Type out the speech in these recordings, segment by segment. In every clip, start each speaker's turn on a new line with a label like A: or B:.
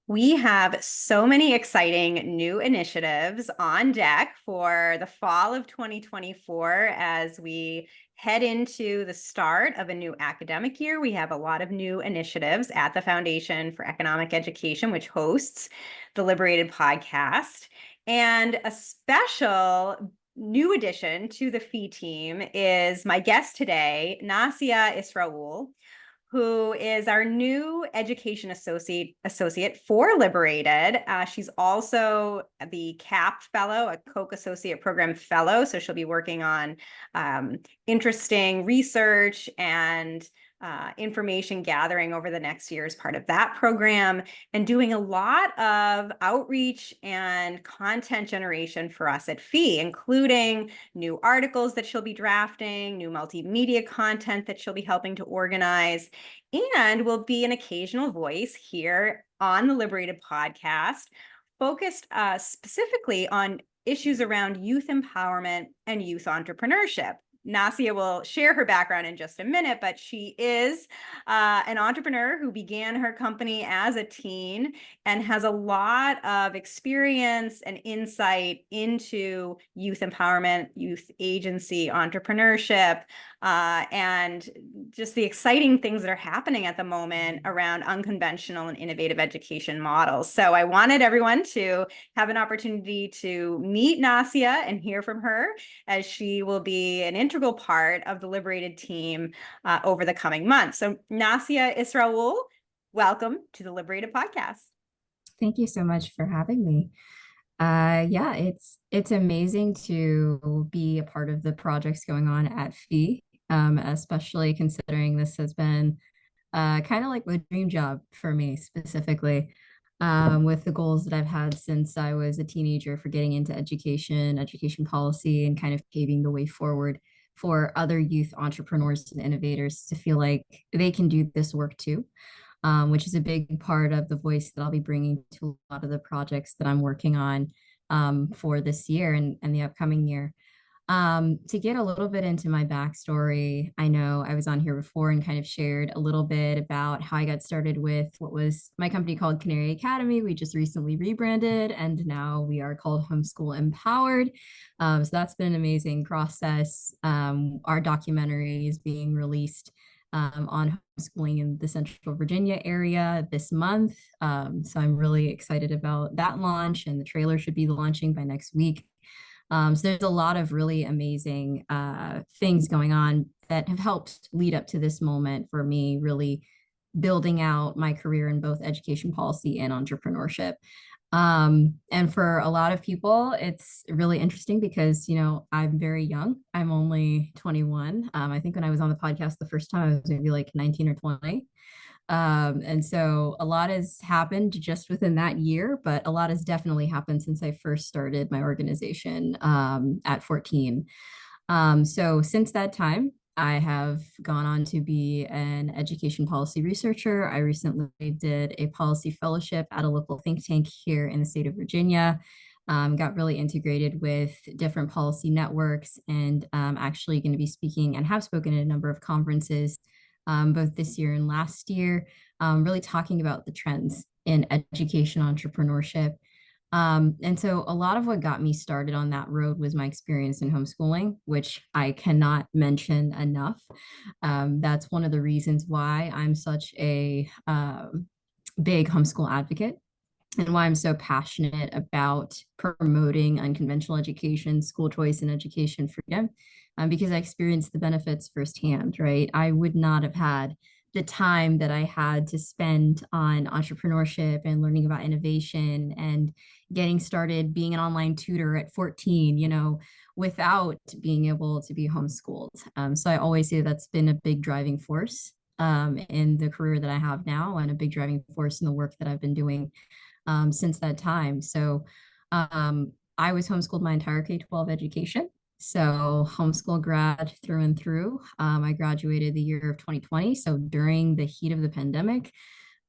A: We have so many exciting new initiatives on deck for the fall of 2024 as we head into the start of a new academic year. We have a lot of new initiatives at the Foundation for Economic Education, which hosts the LiberatED podcast. And a special new addition to the FEE team is my guest today, Nasiyah Isra-Ul, who is our new education associate for LiberatED. She's also the CAP fellow, a Koch associate program fellow. So she'll be working on interesting research and information gathering over the next year as part of that program, and doing a lot of outreach and content generation for us at FEE, including new articles that she'll be drafting, new multimedia content that she'll be helping to organize, and will be an occasional voice here on the LiberatED podcast, focused specifically on issues around youth empowerment and youth entrepreneurship. Nasiyah will share her background in just a minute, but she is an entrepreneur who began her company as a teen and has a lot of experience and insight into youth empowerment, youth agency, entrepreneurship, and just the exciting things that are happening at the moment around unconventional and innovative education models. So I wanted everyone to have an opportunity to meet Nasiyah and hear from her, as she will be an integral part of the LiberatED team over the coming months. So Nasiyah Isra-Ul, welcome to the LiberatED podcast.
B: Thank you so much for having me. Yeah, it's amazing to be a part of the projects going on at FEE, especially considering this has been kind of like the dream job for me specifically, with the goals that I've had since I was a teenager for getting into education policy, and kind of paving the way forward for other youth entrepreneurs and innovators to feel like they can do this work too. Which is a big part of the voice that I'll be bringing to a lot of the projects that I'm working on for this year and the upcoming year. To get a little bit into my backstory, I know I was on here before and kind of shared a little bit about how I got started with what was my company called Canary Academy. We just recently rebranded, and now we are called Homeschool Empowered. So that's been an amazing process. Our documentary is being released on homeschooling in the Central Virginia area this month. So I'm really excited about that launch, and the trailer should be launching by next week. So there's a lot of really amazing things going on that have helped lead up to this moment for me, really building out my career in both education policy and entrepreneurship. And for a lot of people, it's really interesting because, I'm very young. I'm only 21. I think when I was on the podcast the first time, I was maybe like 19 or 20. And so a lot has happened just within that year, but a lot has definitely happened since I first started my organization at 14. So since that time, I have gone on to be an education policy researcher. I recently did a policy fellowship at a local think tank here in the state of Virginia. Got really integrated with different policy networks, and actually going to be speaking and have spoken at a number of conferences both this year and last year, really talking about the trends in education entrepreneurship. And so a lot of what got me started on that road was my experience in homeschooling, which I cannot mention enough. That's one of the reasons why I'm such a big homeschool advocate, and why I'm so passionate about promoting unconventional education, school choice, and education freedom, because I experienced the benefits firsthand, right? I would not have had the time that I had to spend on entrepreneurship and learning about innovation and getting started being an online tutor at 14, without being able to be homeschooled. So I always say that's been a big driving force in the career that I have now, and a big driving force in the work that I've been doing since that time. So I was homeschooled my entire K-12 education. So homeschool grad through and through. I graduated the year of 2020, so during the heat of the pandemic.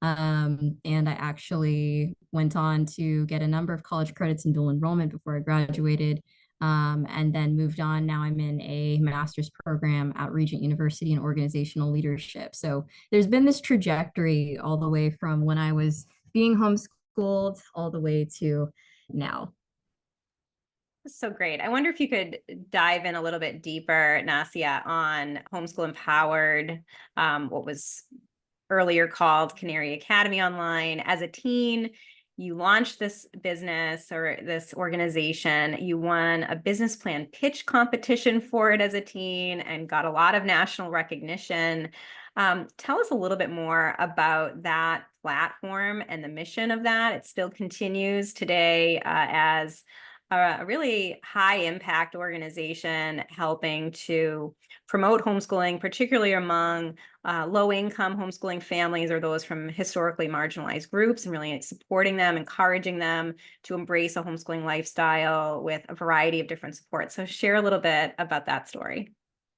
B: And I actually went on to get a number of college credits in dual enrollment before I graduated, and then moved on. Now I'm in a master's program at Regent University in organizational leadership. So there's been this trajectory all the way from when I was being homeschooled homeschooled all the way to now.
A: So great. I wonder if you could dive in a little bit deeper, Nasiyah, on Homeschool Empowered, what was earlier called Canary Academy Online. As a teen, you launched this business or this organization. You won a business plan pitch competition for it as a teen and got a lot of national recognition. Tell us a little bit more about that platform and the mission of that. It still continues today as a really high impact organization helping to promote homeschooling, particularly among low income homeschooling families or those from historically marginalized groups, and really supporting them, encouraging them to embrace a homeschooling lifestyle with a variety of different supports. So share a little bit about that story.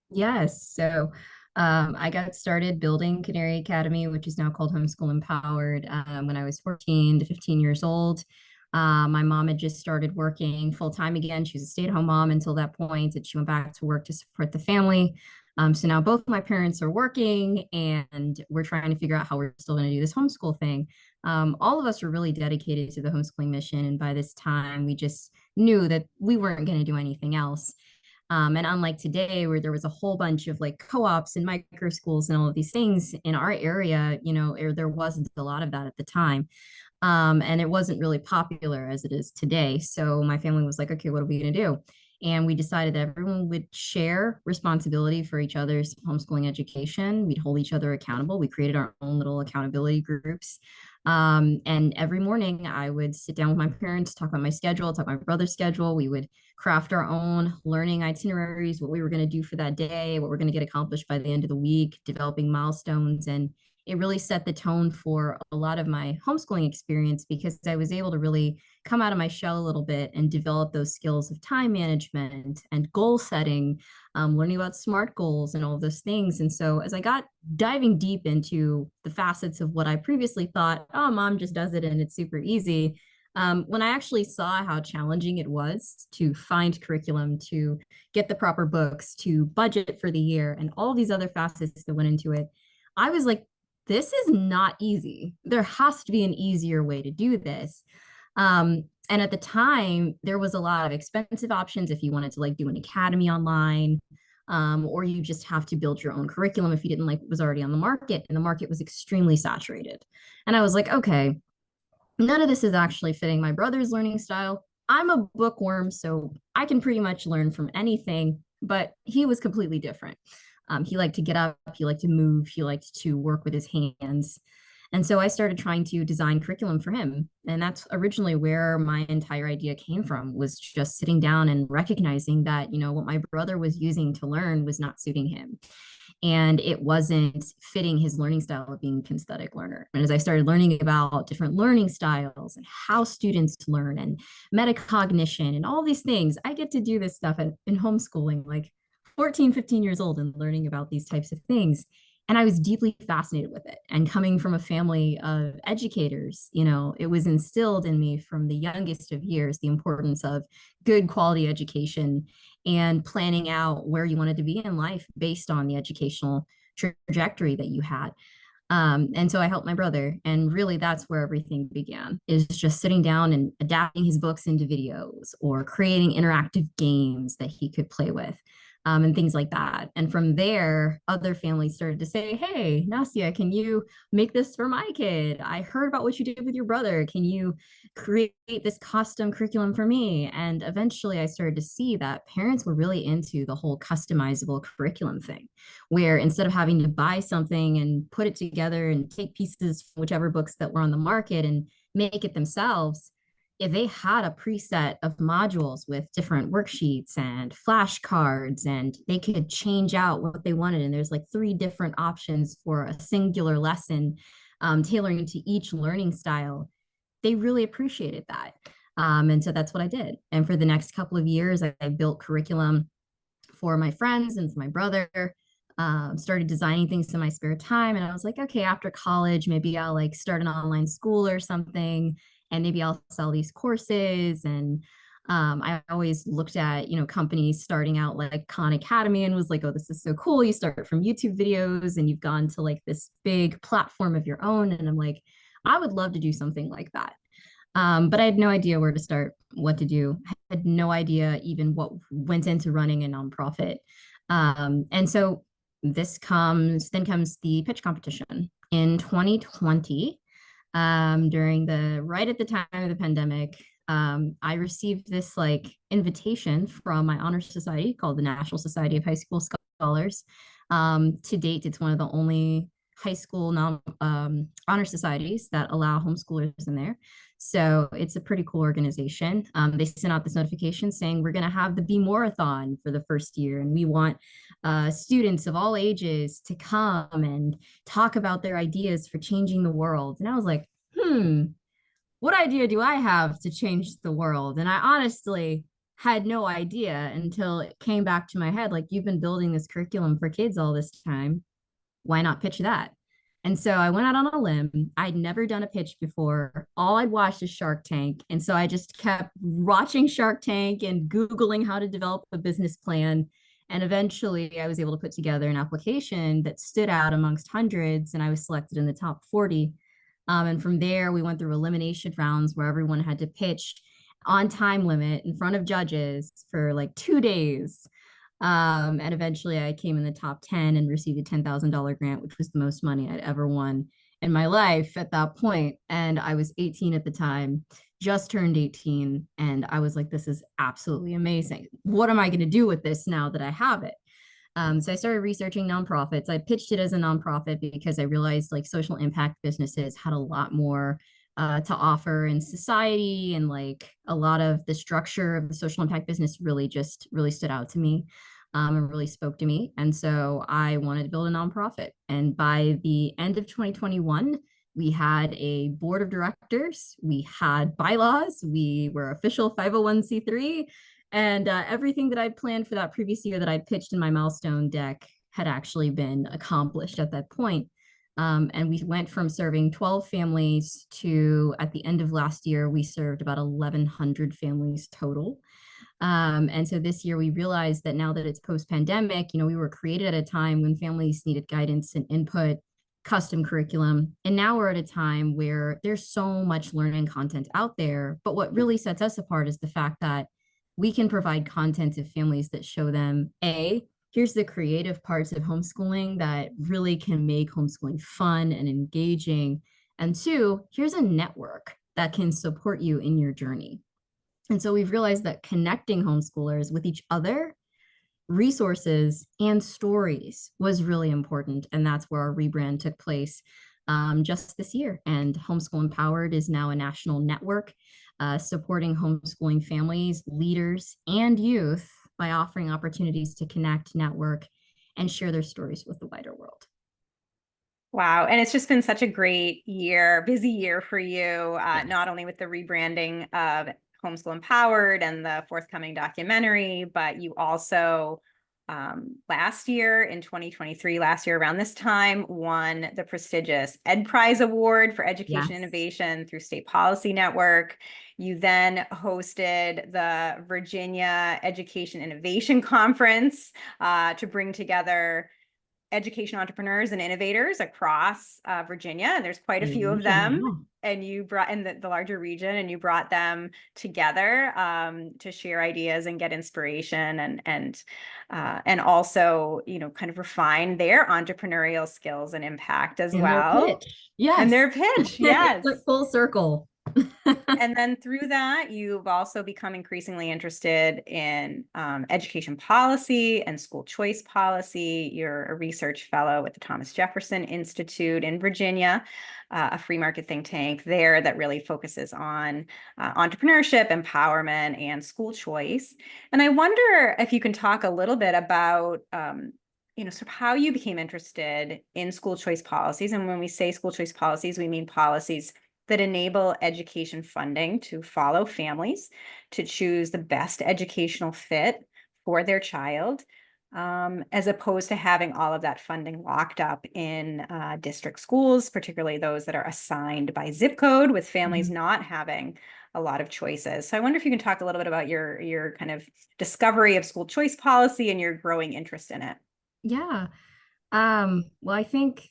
B: Yes. So I got started building Canary Academy, which is now called Homeschool Empowered, when I was 14 to 15 years old. My mom had just started working full time again. She was a stay-at-home mom until that point, and she went back to work to support the family. So now both my parents are working, and we're trying to figure out how we're still going to do this homeschool thing. All of us were really dedicated to the homeschooling mission, and by this time, we just knew that we weren't going to do anything else. And unlike today, where there was a whole bunch of like co-ops and micro schools and all of these things in our area, there wasn't a lot of that at the time. And it wasn't really popular as it is today. So my family was like, okay, what are we going to do? And we decided that everyone would share responsibility for each other's homeschooling education. We'd hold each other accountable. We created our own little accountability groups. And every morning I would sit down with my parents, talk about my schedule, talk about my brother's schedule. We would craft our own learning itineraries, what we were going to do for that day, what we're going to get accomplished by the end of the week, developing milestones. And it really set the tone for a lot of my homeschooling experience because I was able to really come out of my shell a little bit and develop those skills of time management and goal setting, learning about SMART goals and all of those things. And so as I got diving deep into the facets of what I previously thought, oh, mom just does it and it's super easy. When I actually saw how challenging it was to find curriculum, to get the proper books, to budget for the year, and all these other facets that went into it, I was like, this is not easy. There has to be an easier way to do this. And at the time, there was a lot of expensive options if you wanted to like do an academy online, or you just have to build your own curriculum if you didn't like what was already on the market. And the market was extremely saturated. And I was like, okay, none of this is actually fitting my brother's learning style. I'm a bookworm, so I can pretty much learn from anything, but he was completely different. He liked to get up, he liked to move, he liked to work with his hands. And so I started trying to design curriculum for him. And that's originally where my entire idea came from, was just sitting down and recognizing that, what my brother was using to learn was not suiting him. And it wasn't fitting his learning style of being a kinesthetic learner. And as I started learning about different learning styles and how students learn and metacognition and all these things, I get to do this stuff in homeschooling, like 14, 15 years old and learning about these types of things. And I was deeply fascinated with it. And coming from a family of educators, it was instilled in me from the youngest of years, the importance of good quality education and planning out where you wanted to be in life based on the educational trajectory that you had. And so I helped my brother. And really, that's where everything began, is just sitting down and adapting his books into videos or creating interactive games that he could play with. And things like that. And from there, other families started to say, hey, Nasiyah, can you make this for my kid? I heard about what you did with your brother. Can you create this custom curriculum for me? And eventually I started to see that parents were really into the whole customizable curriculum thing, where instead of having to buy something and put it together and take pieces from whichever books that were on the market and make it themselves, if they had a preset of modules with different worksheets and flashcards, and they could change out what they wanted, and there's like 3 different options for a singular lesson, tailoring to each learning style, they really appreciated that. And so that's what I did. And for the next couple of years, I built curriculum for my friends and for my brother. Started designing things in my spare time, and I was like, okay, after college, maybe I'll like start an online school or something, and maybe I'll sell these courses. And I always looked at, companies starting out like Khan Academy and was like, oh, this is so cool. You start from YouTube videos and you've gone to like this big platform of your own. And I'm like, I would love to do something like that. But I had no idea where to start, what to do. I had no idea even what went into running a nonprofit. And so then comes the pitch competition in 2020. During the right at the time of the pandemic, I received this like invitation from my honor society called the National Society of High School Scholars. To date, it's one of the only high school honor societies that allow homeschoolers in there. So it's a pretty cool organization. They sent out this notification saying we're going to have the Be Moreathon for the first year, and we want students of all ages to come and talk about their ideas for changing the world. And I was like, what idea do I have to change the world? And I honestly had no idea until it came back to my head like, you've been building this curriculum for kids all this time. Why not pitch that? And so I went out on a limb. I'd never done a pitch before. All I'd watched is Shark Tank. And so I just kept watching Shark Tank and Googling how to develop a business plan. And eventually I was able to put together an application that stood out amongst hundreds, and I was selected in the top 40. And from there, we went through elimination rounds where everyone had to pitch on time limit in front of judges for like 2 days. And eventually I came in the top 10 and received a $10,000 grant, which was the most money I'd ever won in my life at that point. And I was 18 at the time, just turned 18. And I was like, this is absolutely amazing. What am I going to do with this now that I have it? So I started researching nonprofits. I pitched it as a nonprofit because I realized like social impact businesses had a lot more to offer in society, and like a lot of the structure of the social impact business really stood out to me, and really spoke to me. And so I wanted to build a nonprofit. And by the end of 2021, we had a board of directors, we had bylaws, we were official 501c3, and everything that I'd planned for that previous year that I pitched in my milestone deck had actually been accomplished at that point. And we went from serving 12 families to, at the end of last year, we served about 1,100 families total. And so this year we realized that now that it's post-pandemic, we were created at a time when families needed guidance and input, custom curriculum. And now we're at a time where there's so much learning content out there. But what really sets us apart is the fact that we can provide content to families that show them, here's the creative parts of homeschooling that really can make homeschooling fun and engaging. And two, here's a network that can support you in your journey. And so we've realized that connecting homeschoolers with each other, resources, and stories was really important. And that's where our rebrand took place just this year. And Homeschool Empowered is now a national network supporting homeschooling families, leaders, and youth by offering opportunities to connect, network, and share their stories with the wider world.
A: Wow. And it's just been such a great year, busy year for you,
B: Yes.
A: not only with the rebranding of Homeschool Empowered and the forthcoming documentary, but you also last year in 2023, last year around this time, won the prestigious Ed Prize Award for Education
B: Yes.
A: Innovation through State Policy Network. You then hosted the Virginia Education Innovation Conference to bring together education entrepreneurs and innovators across Virginia. And there's quite a few of them.
B: Yeah.
A: And you brought in the larger region, and you brought them together to share ideas and get inspiration, and also, kind of refine their entrepreneurial skills and impact as
B: And their
A: well.
B: pitch.
A: And
B: Yes.
A: their pitch,
B: It's
A: yes.
B: like full circle.
A: And then through that, you've also become increasingly interested in education policy and school choice policy. You're a research fellow at the Thomas Jefferson Institute in Virginia, a free market think tank there that really focuses on entrepreneurship, empowerment, and school choice. And I wonder if you can talk a little bit about sort of how you became interested in school choice policies. And when we say school choice policies, we mean policies that enable education funding to follow families to choose the best educational fit for their child, as opposed to having all of that funding locked up in district schools, particularly those that are assigned by zip code, with families not having a lot of choices. So I wonder if you can talk a little bit about your kind of discovery of school choice policy and your growing interest in it.
B: Yeah. Well, I think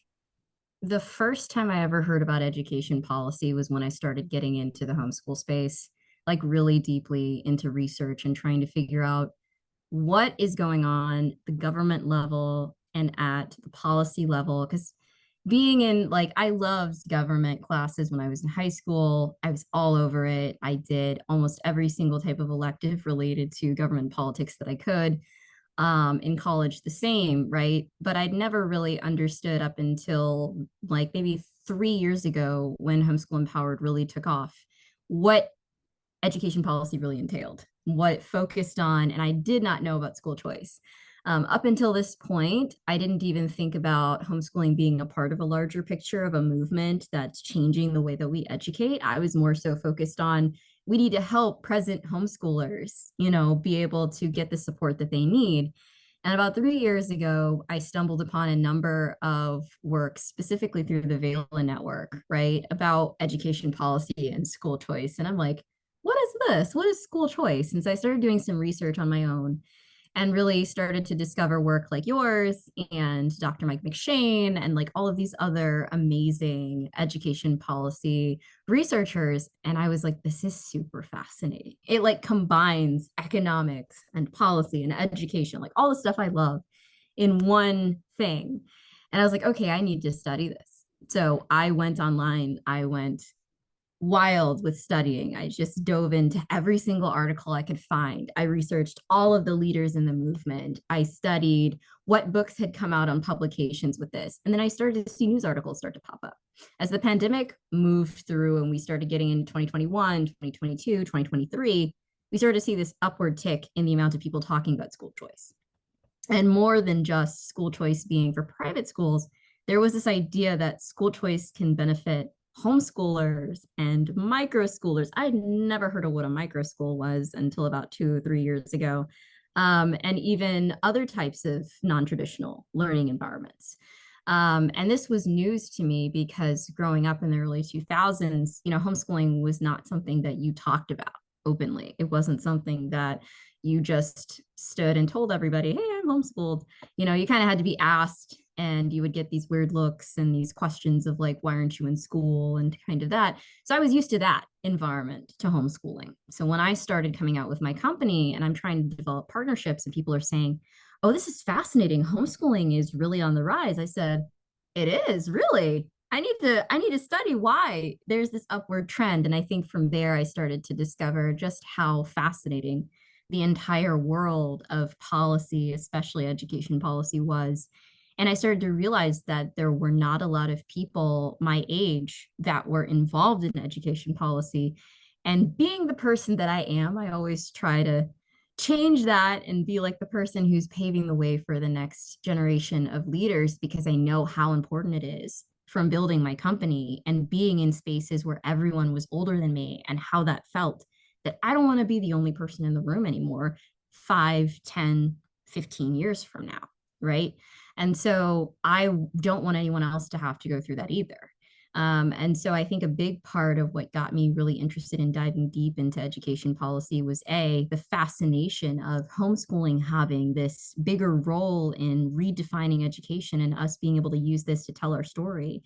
B: The first time I ever heard about education policy was when I started getting into the homeschool space, like really deeply into research and trying to figure out what is going on the government level and at the policy level. Because being in, like, I loved government classes when I was in high school. I was all over it. I did almost every single type of elective related to government politics that I could. In college, the same, right? But I'd never really understood up until like maybe 3 years ago when Homeschool Empowered really took off, what education policy really entailed, what it focused on, and I did not know about school choice. Up until this point, I didn't even think about homeschooling being a part of a larger picture of a movement that's changing the way that we educate. I was more so focused on we need to help present homeschoolers, be able to get the support that they need. And about 3 years ago, I stumbled upon a number of works, specifically through the Vela Network, right, about education policy and school choice. And I'm like, what is this? What is school choice? And so I started doing some research on my own and really started to discover work like yours and Dr. Mike McShane and like all of these other amazing education policy researchers. And I was like, this is super fascinating. It like combines economics and policy and education, like all the stuff I love in one thing. And I was like, okay, I need to study this. So I went online, I went wild with studying. I just dove into every single article I could find. I researched all of the leaders in the movement. I studied what books had come out on publications with this. And then I started to see news articles start to pop up. As the pandemic moved through and we started getting into 2021, 2022, 2023, we started to see this upward tick in the amount of people talking about school choice. And more than just school choice being for private schools, there was this idea that school choice can benefit homeschoolers and micro schoolers. I'd never heard of what a micro school was until about 2 or 3 years ago. And even other types of non-traditional learning environments. And this was news to me because growing up in the early 2000s, homeschooling was not something that you talked about openly. It wasn't something that you just stood and told everybody, hey, I'm homeschooled. You kind of had to be asked, and you would get these weird looks and these questions of like, why aren't you in school, and kind of that. So I was used to that environment to homeschooling. So when I started coming out with my company and I'm trying to develop partnerships and people are saying, oh, this is fascinating, homeschooling is really on the rise, I said, it is really. I need to study why there's this upward trend. And I think from there I started to discover just how fascinating the entire world of policy, especially education policy, was. And I started to realize that there were not a lot of people my age that were involved in education policy. And being the person that I am, I always try to change that and be like the person who's paving the way for the next generation of leaders, because I know how important it is from building my company and being in spaces where everyone was older than me and how that felt, that I don't want to be the only person in the room anymore 5, 10, 15 years from now, right? And so I don't want anyone else to have to go through that either. And so I think a big part of what got me really interested in diving deep into education policy was the fascination of homeschooling having this bigger role in redefining education and us being able to use this to tell our story.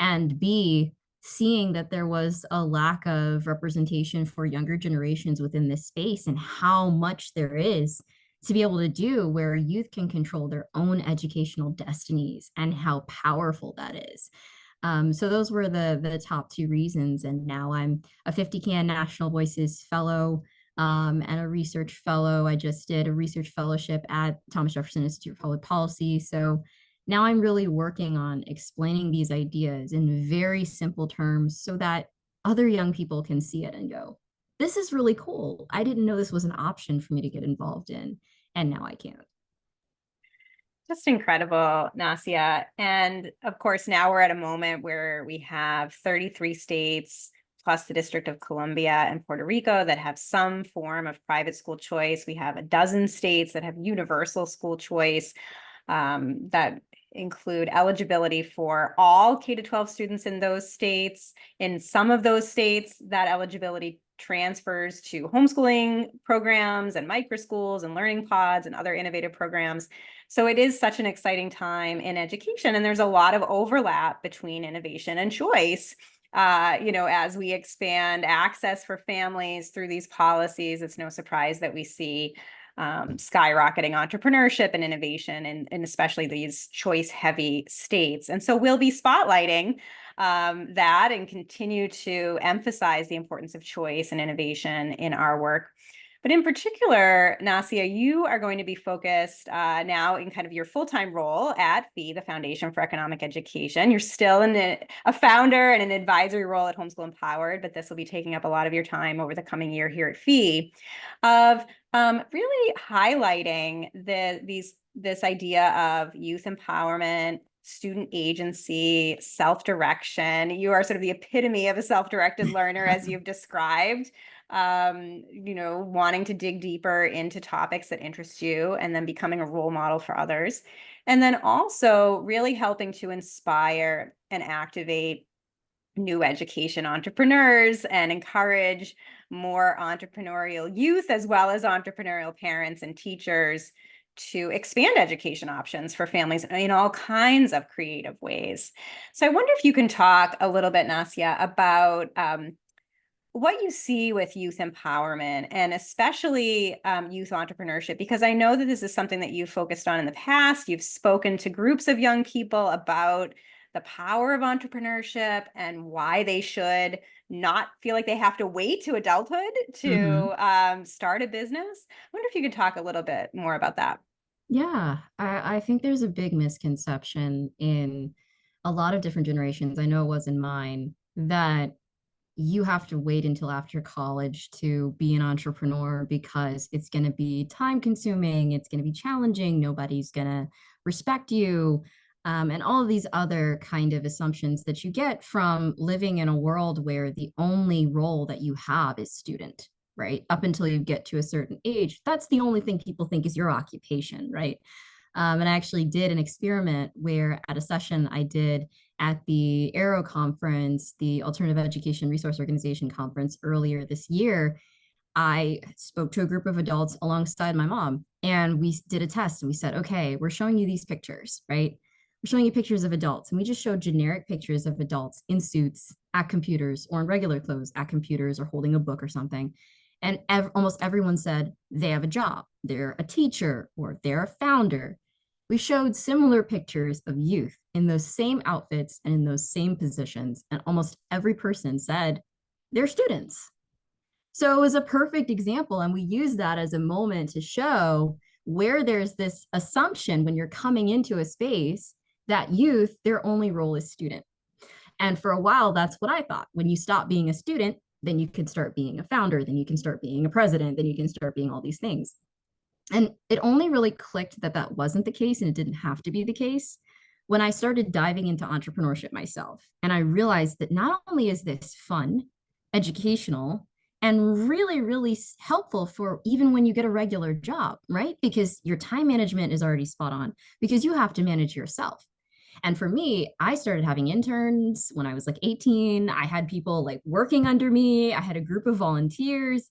B: And B, seeing that there was a lack of representation for younger generations within this space and how much there is to be able to do where youth can control their own educational destinies and how powerful that is. So those were the top two reasons. And now I'm a 50CAN National Voices Fellow and a research fellow. I just did a research fellowship at Thomas Jefferson Institute for Public Policy. So now I'm really working on explaining these ideas in very simple terms so that other young people can see it and go, this is really cool. I didn't know this was an option for me to get involved in, and now I can.
A: Just incredible, Nasiyah. And of course, now we're at a moment where we have 33 states plus the District of Columbia and Puerto Rico that have some form of private school choice. We have a dozen states that have universal school choice. That include eligibility for all K-12 students in those states. In some of those states, that eligibility transfers to homeschooling programs and microschools and learning pods and other innovative programs. So it is such an exciting time in education, and there's a lot of overlap between innovation and choice. As we expand access for families through these policies, it's no surprise that we see skyrocketing entrepreneurship and innovation in especially these choice-heavy states. And so we'll be spotlighting that and continue to emphasize the importance of choice and innovation in our work. But in particular, Nasiyah, you are going to be focused now in kind of your full-time role at FEE, the Foundation for Economic Education. You're still a founder and an advisory role at Homeschool Empowered, but this will be taking up a lot of your time over the coming year here at FEE of really highlighting this idea of youth empowerment, student agency, self-direction. You are sort of the epitome of a self-directed learner, as you've described. Wanting to dig deeper into topics that interest you and then becoming a role model for others. And then also really helping to inspire and activate new education entrepreneurs and encourage more entrepreneurial youth as well as entrepreneurial parents and teachers to expand education options for families in all kinds of creative ways. So I wonder if you can talk a little bit, Nasiyah, about what you see with youth empowerment and especially youth entrepreneurship, because I know that this is something that you've focused on in the past. You've spoken to groups of young people about the power of entrepreneurship and why they should not feel like they have to wait to adulthood to start a business. I wonder if you could talk a little bit more about that.
B: Yeah, I think there's a big misconception in a lot of different generations. I know it was in mine that you have to wait until after college to be an entrepreneur because it's going to be time consuming, it's going to be challenging, nobody's going to respect you, and all of these other kind of assumptions that you get from living in a world where the only role that you have is student, right? Up until you get to a certain age, that's the only thing people think is your occupation, right? And I actually did an experiment where at a session I did at the AERO conference, the Alternative Education Resource Organization conference earlier this year, I spoke to a group of adults alongside my mom, and we did a test and we said, okay, we're showing you these pictures, right? We're showing you pictures of adults, and we just showed generic pictures of adults in suits at computers or in regular clothes at computers or holding a book or something. And almost everyone said they have a job, they're a teacher, or they're a founder. We showed similar pictures of youth in those same outfits and in those same positions, and almost every person said they're students. So it was a perfect example, and we use that as a moment to show where there's this assumption when you're coming into a space that youth, their only role is student. And for a while, that's what I thought. When you stop being a student, then you can start being a founder, then you can start being a president, then you can start being all these things. And it only really clicked that that wasn't the case and it didn't have to be the case when I started diving into entrepreneurship myself. And I realized that not only is this fun, educational, and really, really helpful for even when you get a regular job, right? Because your time management is already spot on because you have to manage yourself. And for me, I started having interns when I was like 18. I had people like working under me. I had a group of volunteers.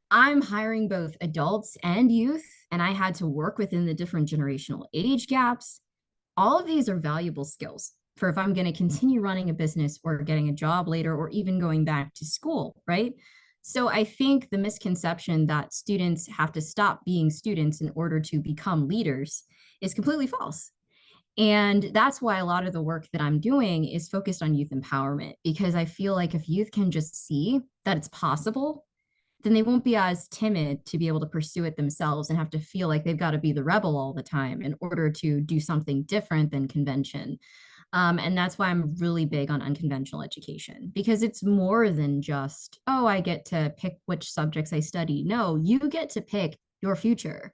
B: I'm hiring both adults and youth, and I had to work within the different generational age gaps. All of these are valuable skills for if I'm going to continue running a business or getting a job later or even going back to school, right? So I think the misconception that students have to stop being students in order to become leaders is completely false. And that's why a lot of the work that I'm doing is focused on youth empowerment, because I feel like if youth can just see that it's possible, then they won't be as timid to be able to pursue it themselves and have to feel like they've got to be the rebel all the time in order to do something different than convention. And that's why I'm really big on unconventional education, because it's more than just, oh, I get to pick which subjects I study. No, you get to pick your future.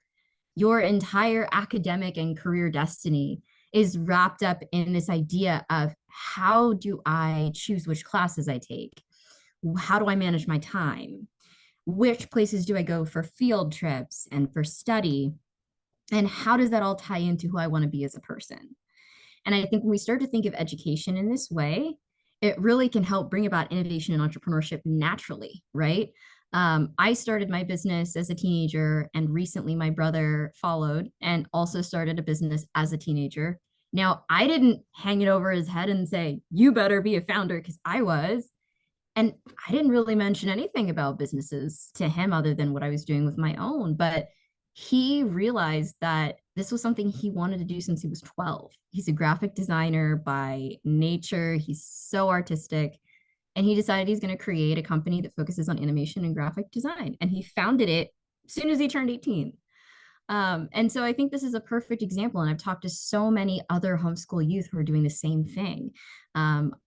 B: Your entire academic and career destiny is wrapped up in this idea of how do I choose which classes I take? How do I manage my time? Which places do I go for field trips and for study? And how does that all tie into who I want to be as a person? And I think when we start to think of education in this way, it really can help bring about innovation and entrepreneurship naturally, right? I started my business as a teenager, and recently my brother followed and also started a business as a teenager. Now, I didn't hang it over his head and say, you better be a founder, because I was. And I didn't really mention anything about businesses to him other than what I was doing with my own. But he realized that this was something he wanted to do since he was 12. He's a graphic designer by nature, he's so artistic. And he decided he's going to create a company that focuses on animation and graphic design. And he founded it as soon as he turned 18. And so I think this is a perfect example. And I've talked to so many other homeschool youth who are doing the same thing.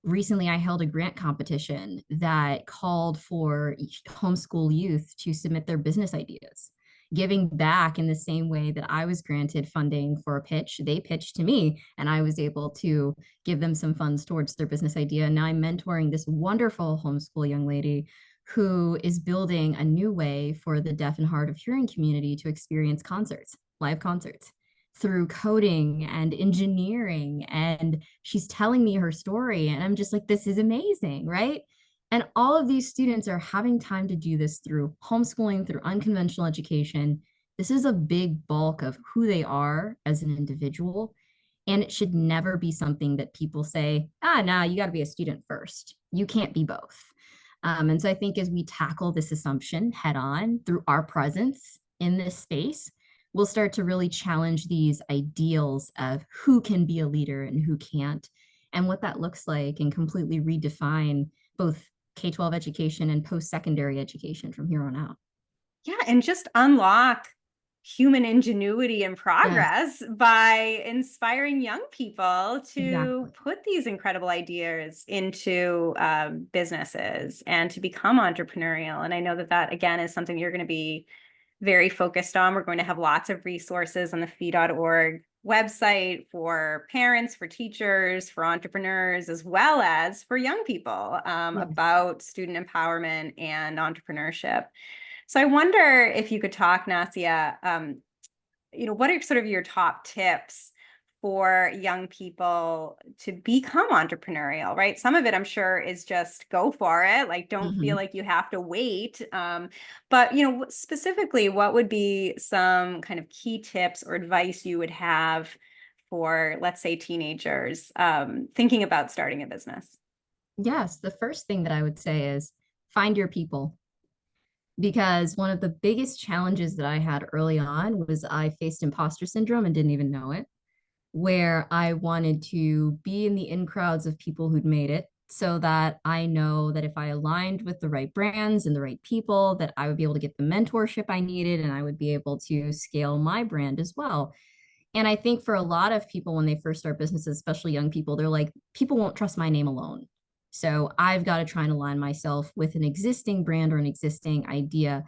B: Recently, I held a grant competition that called for homeschool youth to submit their business ideas, giving back in the same way that I was granted funding for a pitch. They pitched to me, and I was able to give them some funds towards their business idea. And now I'm mentoring this wonderful homeschool young lady who is building a new way for the deaf and hard of hearing community to experience concerts, live concerts, through coding and engineering. And she's telling me her story. And I'm just like, this is amazing, right? And all of these students are having time to do this through homeschooling, through unconventional education. This is a big bulk of who they are as an individual. And it should never be something that people say, nah, you got to be a student first. You can't be both. And so I think as we tackle this assumption head on through our presence in this space, we'll start to really challenge these ideals of who can be a leader and who can't, and what that looks like, and completely redefine both K-12 education and post-secondary education from here on out.
A: Yeah, and just unlock human ingenuity and
B: Yes,
A: progress by inspiring young people to
B: exactly.
A: put these incredible ideas into businesses and to become entrepreneurial. And I know that that, again, is something you're going to be very focused on. We're going to have lots of resources on the fee.org website for parents, for teachers, for entrepreneurs, as well as for young people
B: Yes.
A: about student empowerment and entrepreneurship. So I wonder if you could talk, Nasiyah, what are sort of your top tips for young people to become entrepreneurial, right? Some of it, I'm sure, is just go for it. Like, don't feel
B: Mhm.
A: like you have to wait. But, specifically, what would be some kind of key tips or advice you would have for, let's say, teenagers thinking about starting a business?
B: Yes, the first thing that I would say is find your people, because one of the biggest challenges that I had early on was I faced imposter syndrome and didn't even know it, where I wanted to be in the in crowds of people who'd made it, so that I know that if I aligned with the right brands and the right people, that I would be able to get the mentorship I needed, and I would be able to scale my brand as well. And I think for a lot of people, when they first start businesses, especially young people, they're like, people won't trust my name alone. So I've got to try and align myself with an existing brand or an existing idea.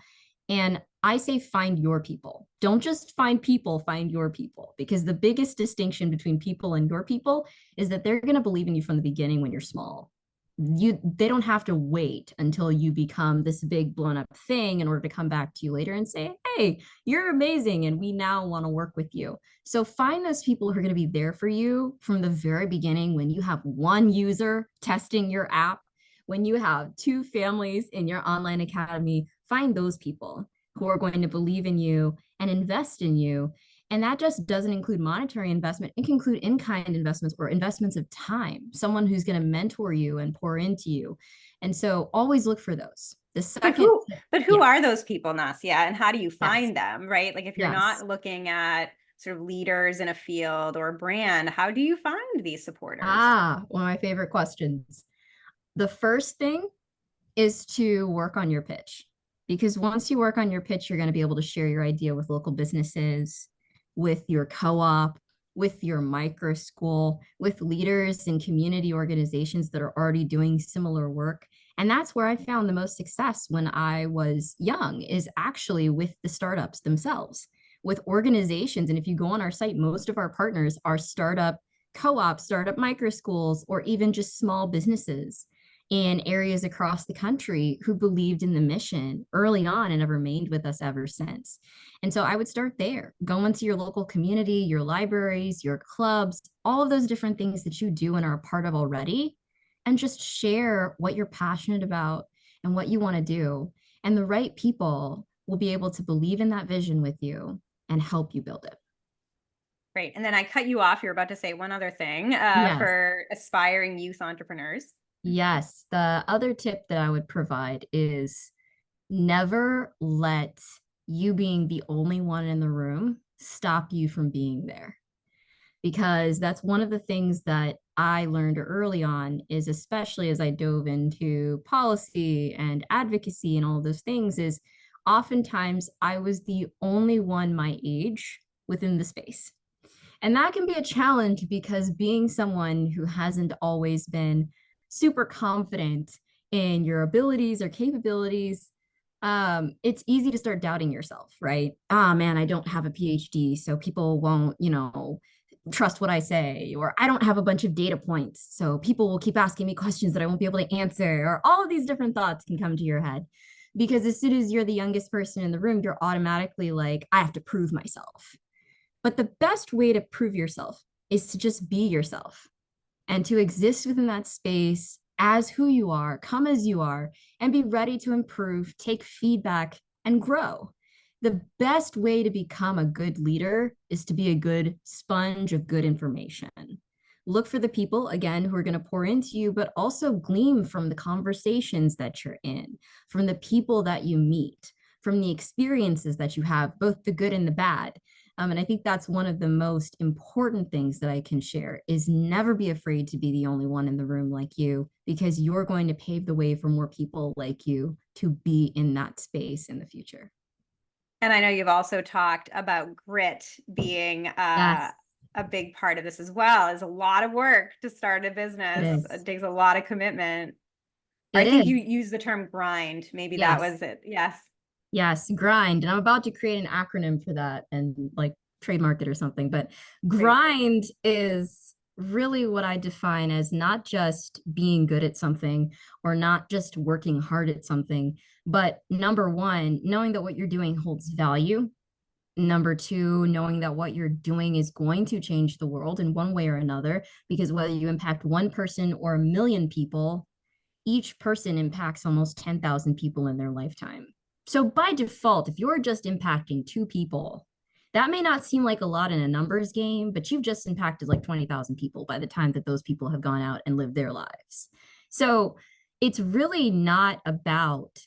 B: And I say, find your people. Don't just find people, find your people. Because the biggest distinction between people and your people is that they're going to believe in you from the beginning when you're small. They don't have to wait until you become this big blown up thing in order to come back to you later and say, hey, you're amazing and we now want to work with you. So find those people who are going to be there for you from the very beginning, when you have one user testing your app, when you have two families in your online academy. Find those people who are going to believe in you and invest in you. And that just doesn't include monetary investment. It can include in-kind investments or investments of time, someone who's going to mentor you and pour into you. And so always look for those. The
A: But
B: second,
A: who but who
B: yeah,
A: are those people, Nasiyah, and how do you
B: yes,
A: find them, right? Like if you're
B: yes.
A: not looking at sort of leaders in a field or a brand, how do you find these supporters?
B: One of my favorite questions. The first thing is to work on your pitch, because once you work on your pitch, you're going to be able to share your idea with local businesses, with your co-op, with your micro school, with leaders and community organizations that are already doing similar work. And that's where I found the most success when I was young, is actually with the startups themselves, with organizations. And if you go on our site, most of our partners are startup co-ops, startup micro schools, or even just small businesses. in areas across the country who believed in the mission early on and have remained with us ever since. And so I would start there. Go into your local community, your libraries, your clubs, all of those different things that you do and are a part of already, and just share what you're passionate about and what you want to do. And the right people will be able to believe in that vision with you and help you build it.
A: Great. And then I cut you off. You're about to say one other thing
B: Yes.
A: for aspiring youth entrepreneurs.
B: Yes. The other tip that I would provide is never let you being the only one in the room stop you from being there. Because that's one of the things that I learned early on is, especially as I dove into policy and advocacy and all those things, is oftentimes I was the only one my age within the space. And that can be a challenge because being someone who hasn't always been super confident in your abilities or capabilities, it's easy to start doubting yourself, right? Oh man, I don't have a PhD, so people won't, trust what I say, or I don't have a bunch of data points, so people will keep asking me questions that I won't be able to answer, or all of these different thoughts can come to your head. Because as soon as you're the youngest person in the room, you're automatically like, I have to prove myself. But the best way to prove yourself is to just be yourself and to exist within that space as who you are, come as you are, and be ready to improve, take feedback, and grow. The best way to become a good leader is to be a good sponge of good information. Look for the people, again, who are going to pour into you, but also glean from the conversations that you're in, from the people that you meet, from the experiences that you have, both the good and the bad. And I think that's one of the most important things that I can share is never be afraid to be the only one in the room like you, because you're going to pave the way for more people like you to be in that space in the future.
A: And I know you've also talked about grit being
B: Yes,
A: a big part of this as well. It's a lot of work to start a
B: it
A: business. It
B: is.
A: takes a lot of commitment. I
B: It
A: think
B: is.
A: you used the term grind. Maybe that
B: Yes.
A: was it. Yes.
B: Yes, grind. And I'm about to create an acronym for that and like trademark it or something. But
A: Great.
B: grind is really what I define as not just being good at something or not just working hard at something, but number one, knowing that what you're doing holds value. Number two, knowing that what you're doing is going to change the world in one way or another, because whether you impact one person or a million people, each person impacts almost 10,000 people in their lifetime. So by default, if you're just impacting two people, that may not seem like a lot in a numbers game, but you've just impacted like 20,000 people by the time that those people have gone out and lived their lives. So it's really not about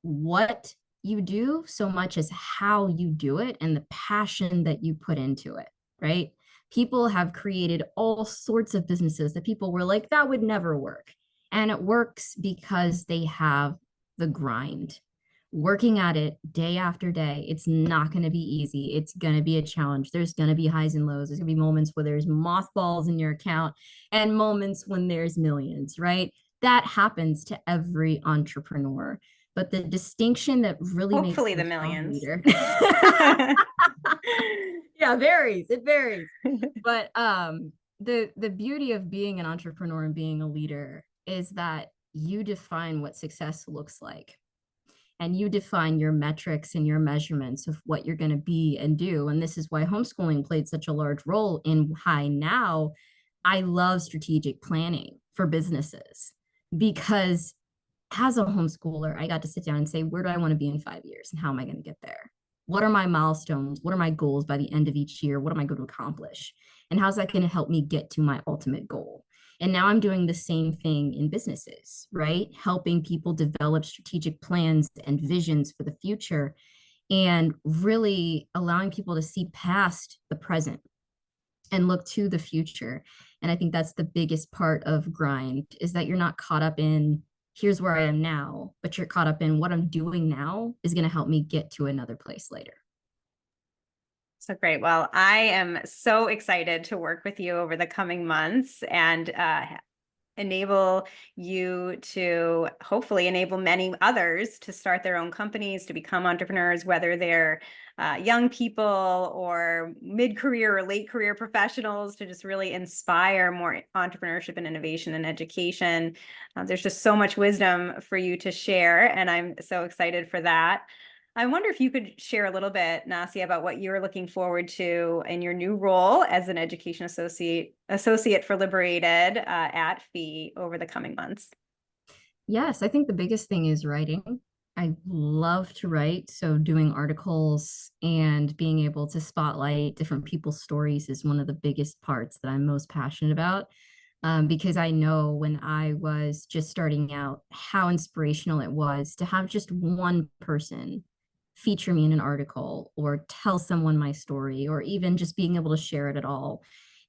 B: what you do so much as how you do it and the passion that you put into it, right? People have created all sorts of businesses that people were like, that would never work. And it works because they have the grind, working at it day after day. It's not going to be easy. It's going to be a challenge. There's going to be highs and lows. There's going to be moments where there's mothballs in your account and moments when there's millions, right? That happens to every entrepreneur. But the distinction that really makes
A: Hopefully
B: you
A: the
B: a strong
A: millions.
B: leader, yeah, varies. It varies. But the beauty of being an entrepreneur and being a leader is that you define what success looks like, and you define your metrics and your measurements of what you're going to be and do. And this is why homeschooling played such a large role in why now I love strategic planning for businesses, because as a homeschooler, I got to sit down and say, where do I want to be in 5 years and how am I going to get there? What are my milestones? What are my goals by the end of each year? What am I going to accomplish? And how's that going to help me get to my ultimate goal? And now I'm doing the same thing in businesses, right? Helping people develop strategic plans and visions for the future and really allowing people to see past the present and look to the future. And I think that's the biggest part of grind, is that you're not caught up in here's where I am now, but you're caught up in what I'm doing now is going to help me get to another place later.
A: So great. Well, I am so excited to work with you over the coming months and enable you to hopefully enable many others to start their own companies, to become entrepreneurs, whether they're young people or mid-career or late career professionals, to just really inspire more entrepreneurship and innovation and education. There's just so much wisdom for you to share, and I'm so excited for that. I wonder if you could share a little bit, Nasiyah, about what you're looking forward to in your new role as an education associate for LiberatED at FEE over the coming months.
B: Yes, I think the biggest thing is writing. I love to write, so doing articles and being able to spotlight different people's stories is one of the biggest parts that I'm most passionate about. Because I know when I was just starting out, how inspirational it was to have just one person feature me in an article or tell someone my story, or even just being able to share it at all.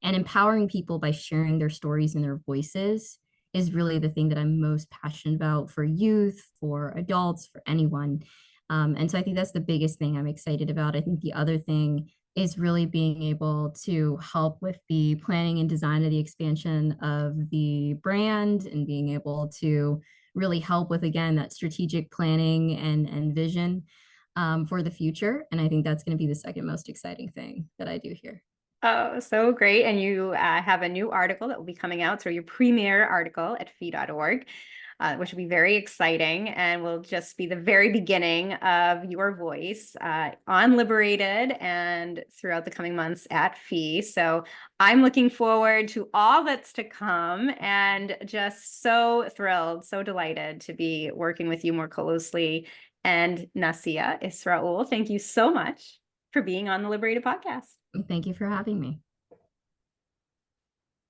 B: And empowering people by sharing their stories and their voices is really the thing that I'm most passionate about for youth, for adults, for anyone. And so I think that's the biggest thing I'm excited about. I think the other thing is really being able to help with the planning and design of the expansion of the brand, and being able to really help with, again, that strategic planning and vision for the future. And I think that's going to be the second most exciting thing that I do here.
A: Oh, so great. And you have a new article that will be coming out. So your premiere article at fee.org, which will be very exciting and will just be the very beginning of your voice on LiberatED and throughout the coming months at FEE. So I'm looking forward to all that's to come, and just so thrilled, so delighted to be working with you more closely. And Nasiyah Isra-Ul, thank you so much for being on the LiberatED podcast.
B: Thank you for having me.